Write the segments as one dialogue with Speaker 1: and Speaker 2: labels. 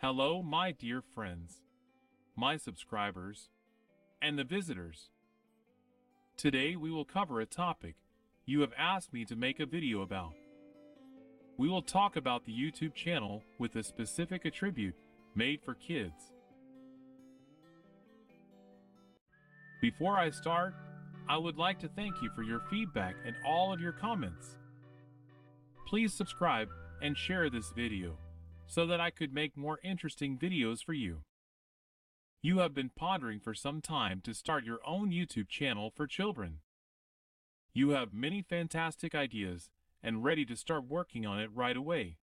Speaker 1: Hello, my dear friends, my subscribers, and the visitors. Today we will cover a topic you have asked me to make a video about. We will talk about the YouTube channel with a specific attribute made for kids. Before I start, I would like to thank you for your feedback and all of your comments. Please subscribe and share this video so that I could make more interesting videos for you. You have been pondering for some time to start your own YouTube channel for children. You have many fantastic ideas and ready to start working on it right away.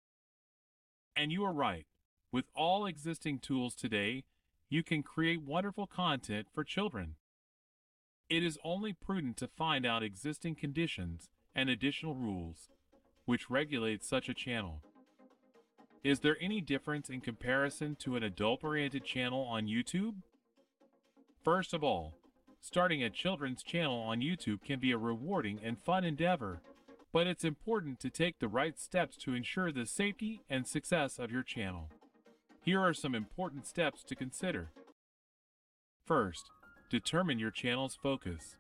Speaker 1: And you are right. With all existing tools today, you can create wonderful content for children. It is only prudent to find out existing conditions and additional rules which regulate such a channel. Is there any difference in comparison to an adult-oriented channel on YouTube? First of all, starting a children's channel on YouTube can be a rewarding and fun endeavor, but it's important to take the right steps to ensure the safety and success of your channel. Here are some important steps to consider. First, determine your channel's focus.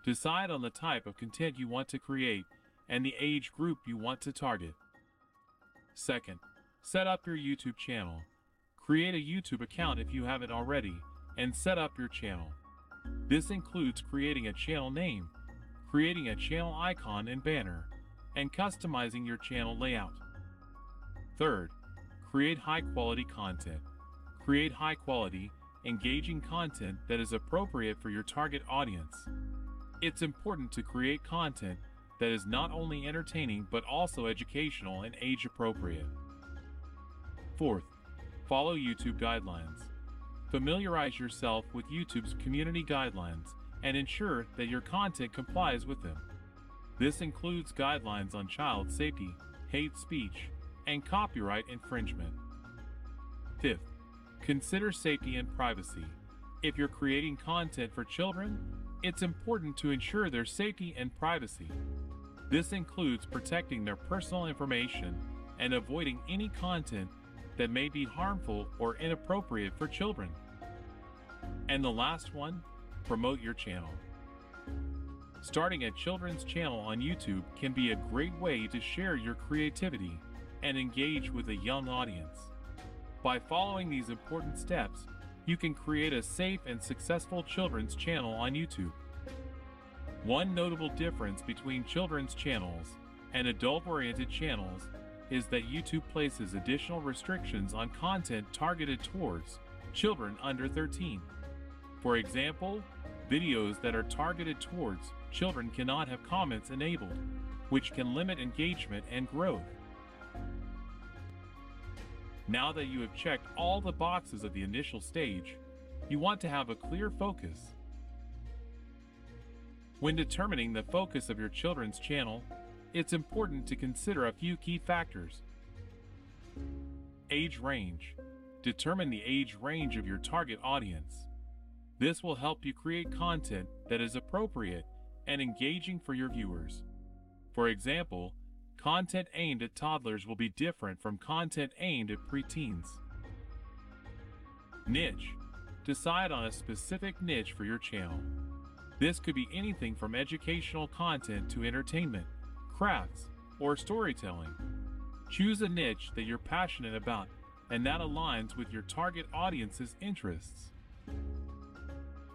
Speaker 1: Decide on the type of content you want to create and the age group you want to target. Second, set up your YouTube channel. Create a YouTube account if you haven't already, and set up your channel. This includes creating a channel name, creating a channel icon and banner, and customizing your channel layout. Third, create high-quality content. Create high-quality, engaging content that is appropriate for your target audience. It's important to create content that is not only entertaining but also educational and age-appropriate. Fourth, follow YouTube guidelines. Familiarize yourself with YouTube's community guidelines and ensure that your content complies with them. This includes guidelines on child safety, hate speech, and copyright infringement. Fifth, consider safety and privacy. If you're creating content for children, it's important to ensure their safety and privacy. This includes protecting their personal information and avoiding any content that may be harmful or inappropriate for children. And the last one, promote your channel. Starting a children's channel on YouTube can be a great way to share your creativity and engage with a young audience. By following these important steps, you can create a safe and successful children's channel on YouTube. One notable difference between children's channels and adult-oriented channels is that YouTube places additional restrictions on content targeted towards children under 13. For example, videos that are targeted towards children cannot have comments enabled, which can limit engagement and growth. Now that you have checked all the boxes of the initial stage, you want to have a clear focus. When determining the focus of your children's channel, it's important to consider a few key factors. Age range. Determine the age range of your target audience. This will help you create content that is appropriate and engaging for your viewers. For example, content aimed at toddlers will be different from content aimed at preteens. Niche. Decide on a specific niche for your channel. This could be anything from educational content to entertainment, crafts, or storytelling. Choose a niche that you're passionate about and that aligns with your target audience's interests.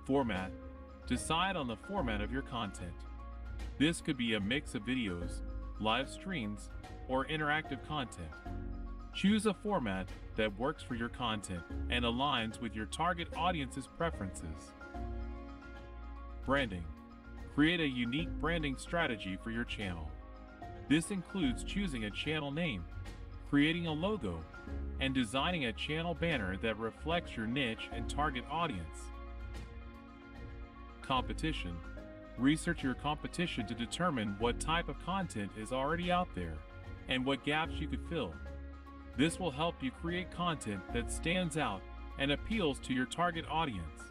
Speaker 1: Format. Decide on the format of your content. This could be a mix of videos, live streams, or interactive content. Choose a format that works for your content and aligns with your target audience's preferences. Branding. Create a unique branding strategy for your channel. This includes choosing a channel name, creating a logo, and designing a channel banner that reflects your niche and target audience. Competition. Research your competition to determine what type of content is already out there and what gaps you could fill. This will help you create content that stands out and appeals to your target audience.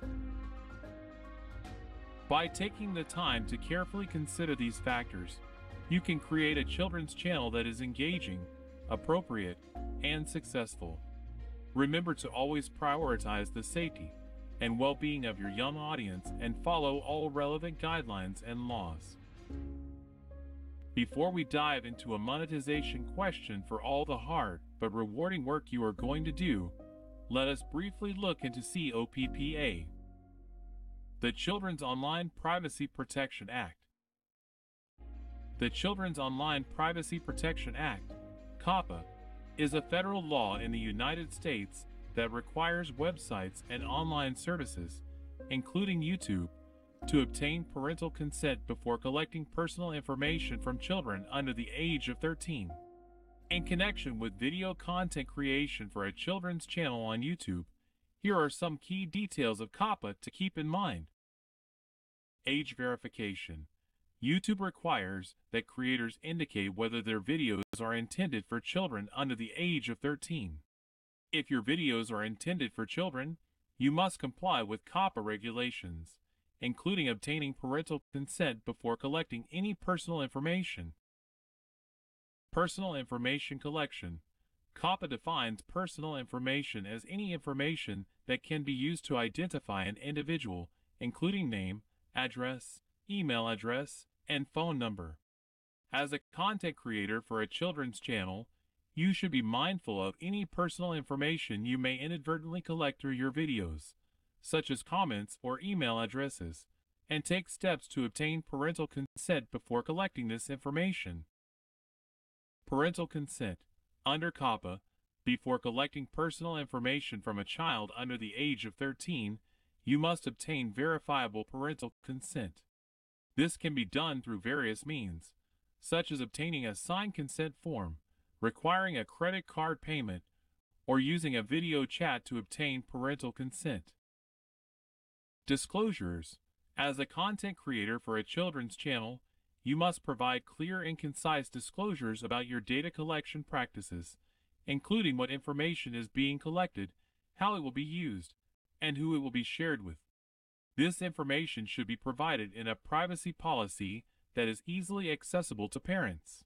Speaker 1: By taking the time to carefully consider these factors, you can create a children's channel that is engaging, appropriate, and successful. Remember to always prioritize the safety and well-being of your young audience and follow all relevant guidelines and laws. Before we dive into a monetization question for all the hard but rewarding work you are going to do, let us briefly look into COPPA, the Children's Online Privacy Protection Act. The Children's Online Privacy Protection Act, COPPA, is a federal law in the United States that requires websites and online services, including YouTube, to obtain parental consent before collecting personal information from children under the age of 13. In connection with video content creation for a children's channel on YouTube, here are some key details of COPPA to keep in mind. Age verification. YouTube requires that creators indicate whether their videos are intended for children under the age of 13. If your videos are intended for children, you must comply with COPPA regulations, including obtaining parental consent before collecting any personal information. Personal information collection. COPPA defines personal information as any information that can be used to identify an individual, including name, address, email address, and phone number. As a content creator for a children's channel, you should be mindful of any personal information you may inadvertently collect through your videos, such as comments or email addresses, and take steps to obtain parental consent before collecting this information. Parental consent. Under COPPA, before collecting personal information from a child under the age of 13, you must obtain verifiable parental consent. This can be done through various means, such as obtaining a signed consent form, requiring a credit card payment, or using a video chat to obtain parental consent. Disclosures. As a content creator for a children's channel, you must provide clear and concise disclosures about your data collection practices, including what information is being collected, how it will be used, and who it will be shared with. This information should be provided in a privacy policy that is easily accessible to parents.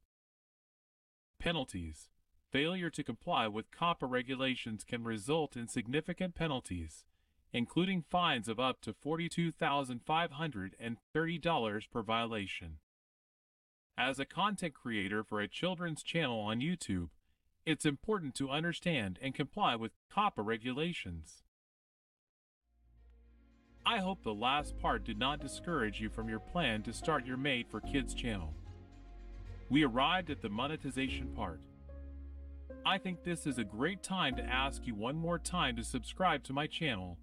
Speaker 1: Penalties. Failure to comply with COPPA regulations can result in significant penalties, including fines of up to $42,530 per violation. As a content creator for a children's channel on YouTube, it's important to understand and comply with COPPA regulations. I hope the last part did not discourage you from your plan to start your Made for Kids channel. We arrived at the monetization part. I think this is a great time to ask you one more time to subscribe to my channel,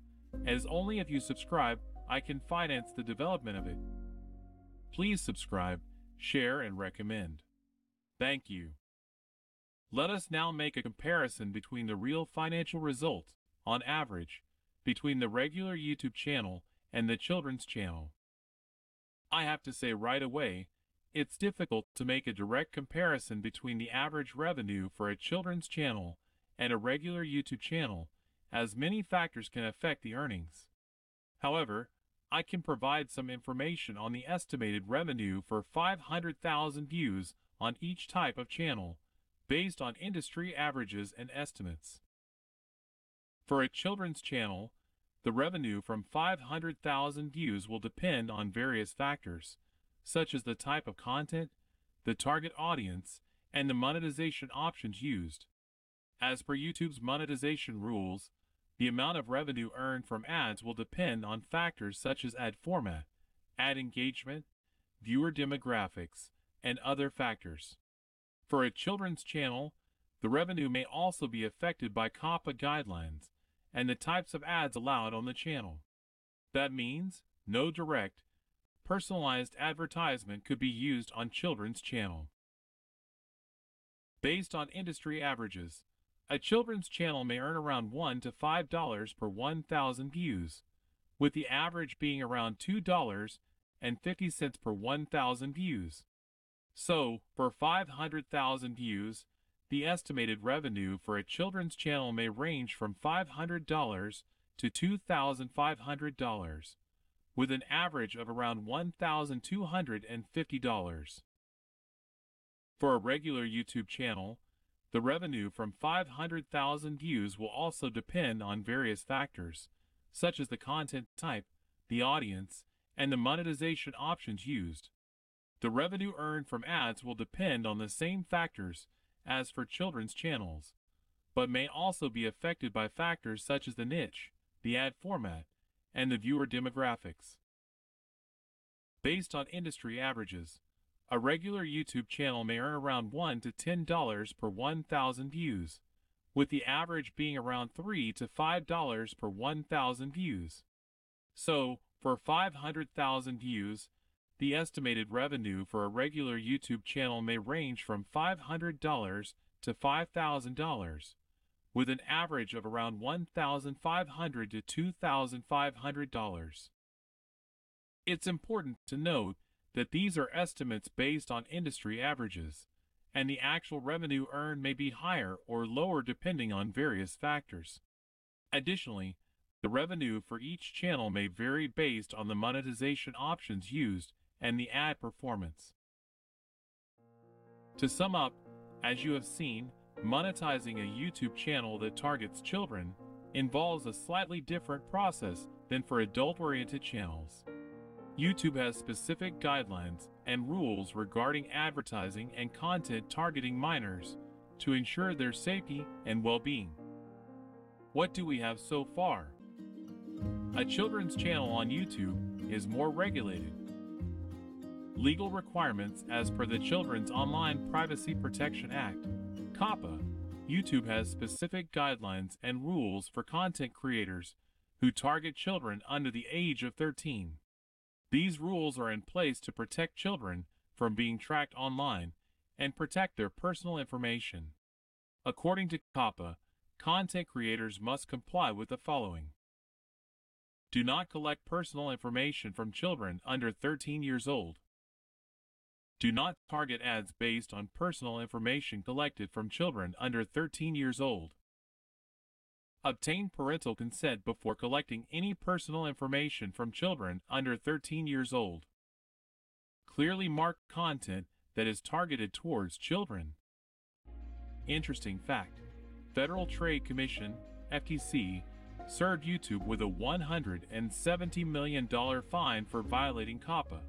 Speaker 1: as only if you subscribe I can finance the development of it. Please subscribe, share, and recommend. Thank you. Let us now make a comparison between the real financial results, on average, between the regular YouTube channel and the children's channel. I have to say right away, it's difficult to make a direct comparison between the average revenue for a children's channel and a regular YouTube channel, as many factors can affect the earnings. However, I can provide some information on the estimated revenue for 500,000 views on each type of channel, based on industry averages and estimates. For a children's channel, the revenue from 500,000 views will depend on various factors, such as the type of content, the target audience, and the monetization options used. As per YouTube's monetization rules, the amount of revenue earned from ads will depend on factors such as ad format, ad engagement, viewer demographics, and other factors. For a children's channel, the revenue may also be affected by COPPA guidelines and the types of ads allowed on the channel. That means no direct, personalized advertisement could be used on children's channel. Based on industry averages, a children's channel may earn around $1 to $5 per 1,000 views, with the average being around $2.50 per 1,000 views. So, for 500,000 views, the estimated revenue for a children's channel may range from $500 to $2,500, with an average of around $1,250. For a regular YouTube channel, The revenue from 500,000 views will also depend on various factors, such as the content type, the audience, and the monetization options used. The revenue earned from ads will depend on the same factors as for children's channels, but may also be affected by factors such as the niche, the ad format, and the viewer demographics. Based on industry averages, a regular YouTube channel may earn around $1 to $10 per 1,000 views, with the average being around $3 to $5 per 1,000 views. So, for 500,000 views, the estimated revenue for a regular YouTube channel may range from $500 to $5,000, with an average of around $1,500 to $2,500. It's important to note that these are estimates based on industry averages, and the actual revenue earned may be higher or lower depending on various factors. Additionally, the revenue for each channel may vary based on the monetization options used and the ad performance. To sum up, as you have seen, monetizing a YouTube channel that targets children involves a slightly different process than for adult-oriented channels. YouTube has specific guidelines and rules regarding advertising and content targeting minors to ensure their safety and well-being. What do we have so far? A children's channel on YouTube is more regulated. Legal requirements as per the Children's Online Privacy Protection Act, COPPA. YouTube has specific guidelines and rules for content creators who target children under the age of 13. These rules are in place to protect children from being tracked online and protect their personal information. According to COPPA, content creators must comply with the following. Do not collect personal information from children under 13 years old. Do not target ads based on personal information collected from children under 13 years old. Obtain parental consent before collecting any personal information from children under 13 years old. Clearly mark content that is targeted towards children. Interesting fact: Federal Trade Commission, FTC, served YouTube with a $170 million fine for violating COPPA.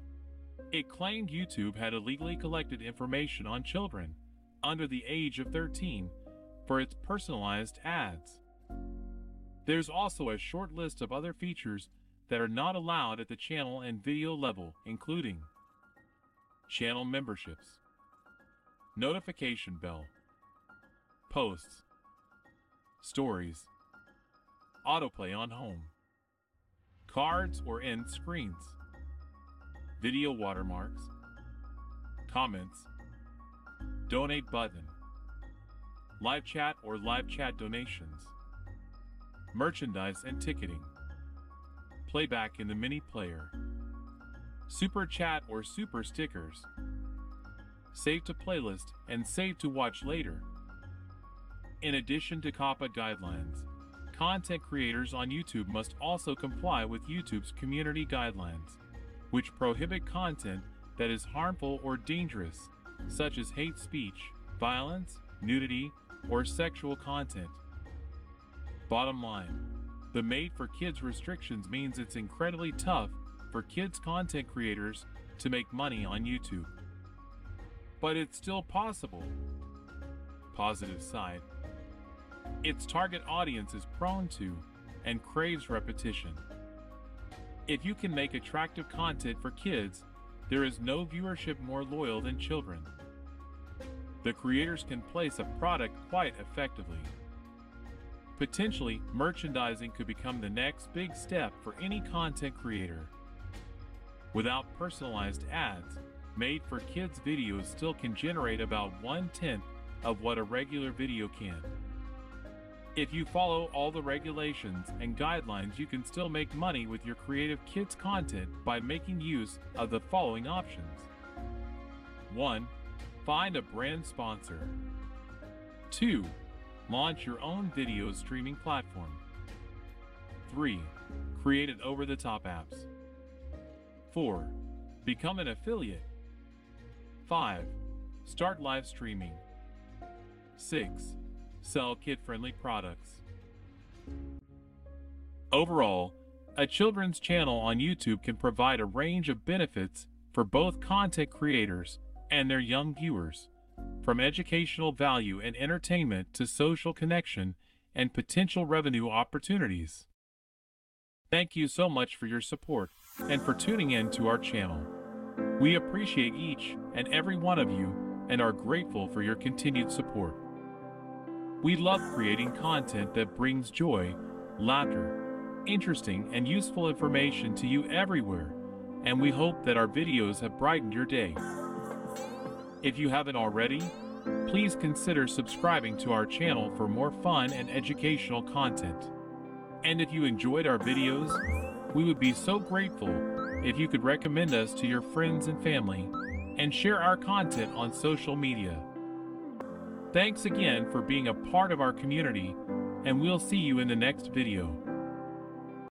Speaker 1: It claimed YouTube had illegally collected information on children under the age of 13 for its personalized ads. There's also a short list of other features that are not allowed at the channel and video level, including channel memberships, notification bell, posts, stories, autoplay on home, cards or end screens, video watermarks, comments, donate button, live chat or live chat donations, merchandise and ticketing, playback in the mini player, super chat or super stickers, save to playlist and save to watch later. In addition to COPPA guidelines, content creators on YouTube must also comply with YouTube's community guidelines, which prohibit content that is harmful or dangerous, such as hate speech, violence, nudity, or sexual content. Bottom line, the Made for Kids restrictions means it's incredibly tough for kids content creators to make money on YouTube. But it's still possible. Positive side: its target audience is prone to and craves repetition. If you can make attractive content for kids, there is no viewership more loyal than children. The creators can place a product quite effectively. Potentially, merchandising could become the next big step for any content creator. Without personalized ads, Made for Kids videos still can generate about 1/10 of what a regular video can. If you follow all the regulations and guidelines, you can still make money with your creative kids content by making use of the following options. 1. Find a brand sponsor. 2. Launch your own video streaming platform. 3. Create an over-the-top apps. 4. Become an affiliate. 5. Start live streaming. 6. Sell kid-friendly products. Overall, a children's channel on YouTube can provide a range of benefits for both content creators and their young viewers, from educational value and entertainment to social connection and potential revenue opportunities. Thank you so much for your support and for tuning in to our channel. We appreciate each and every one of you and are grateful for your continued support. We love creating content that brings joy, laughter, interesting and useful information to you everywhere, and we hope that our videos have brightened your day. If you haven't already, please consider subscribing to our channel for more fun and educational content. And if you enjoyed our videos, we would be so grateful if you could recommend us to your friends and family and share our content on social media. Thanks again for being a part of our community, and we'll see you in the next video.